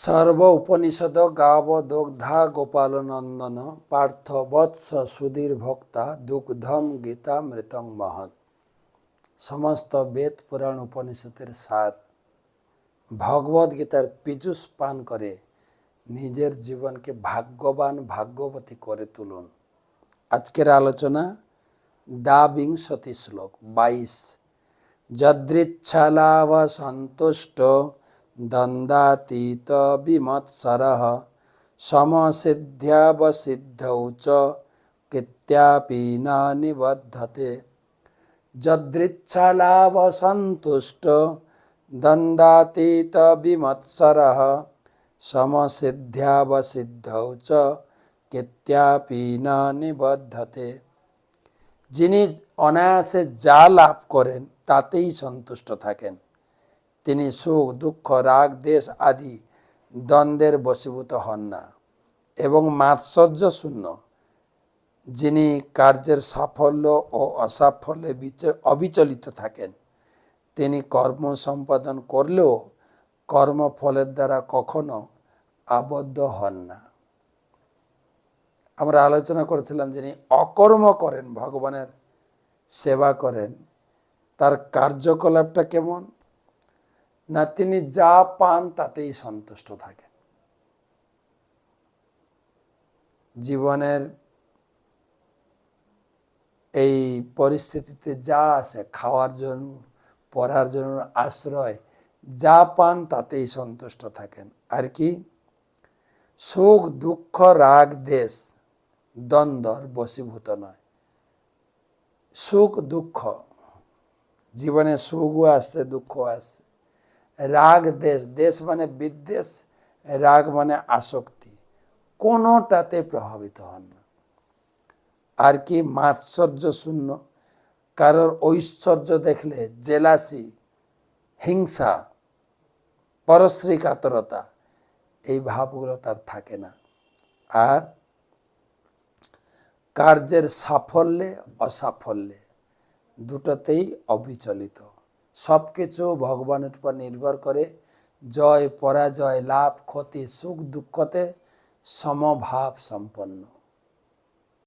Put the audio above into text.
সর্ব উপনিষদ গাব দগ্ধা গোপাল নন্দন পার্থ বৎস সুধীর ভক্তা দুগ্ধম গীতা মৃতং মহৎ। সমস্ত বেদ পুরাণ উপনিষদের সার ভগবদ গীতার পীযুষ পান করে নিজের জীবনকে ভাগ্যবান ভাগ্যবতী করে তুলুন। আজকের আলোচনা দ্বাবিংশতি শ্লোক 22। যদৃচ্ছালাভ সন্তুষ্ট দ্বন্দ্বাতীত বিমৎসরঃ সমসিদ্ধ্যবসিদ্ধৌ চ কৃত্যাপি ন নিবধ্যতে। যদৃচ্ছালাভ সন্তুষ্ট দ্বন্দ্বাতীত বিমৎসরঃ সমসিদ্ধ্যবসিদ্ধৌ চ কৃত্যাপি ন নিবধ্যতে। যিনি অনায়াসে যা লাভ করেন তাতেই সন্তুষ্ট থাকেন, তিনি সুখ দুঃখ রাগ দেশ আদি দ্বন্দ্বের বশীভূত হন না এবং মাৎসর্য শূন্য। যিনি কার্যের সাফল্য ও অসাফল্যে অবিচলিত থাকেন, তিনি কর্ম সম্পাদন করলেও কর্মফলের দ্বারা কখনো আবদ্ধ হন না। আমরা আলোচনা করেছিলাম যিনি অকর্ম করেন, ভগবানের সেবা করেন, তার কার্যকলাপটা কেমন না, তিনি যা পান তাতেই সন্তুষ্ট থাকেন। জীবনের এই পরিস্থিতিতে যা আসে, খাওয়ার জন্য, পড়ার জন্য, আশ্রয়, যা পান তাতেই সন্তুষ্ট থাকেন। আর কি সুখ দুঃখ রাগ দেশ দ্বন্দ্বর বশীভূত নয়। সুখ দুঃখ, জীবনে সুখও আসছে দুঃখ আসছে। রাগ দেশ, দেশ মানে বিদ্বেষ, রাগ মানে আসক্তি, কোনোটাতে প্রভাবিত হন না। আর কি মাৎসর্য শূন্য, কারোর ঐশ্বর্য দেখলে জেলাসি, হিংসা, পরশ্রী কাতরতা, এই ভাবগুলো তার থাকে না। আর কার্যের সাফল্যে অসাফল্যে দুটোতেই অবিচলিত। সব কিছু ভগবানের উপর নির্ভর করে। জয় পরাজয় লাভ ক্ষতি সুখ দুঃখতে সমভাব সম্পন্ন।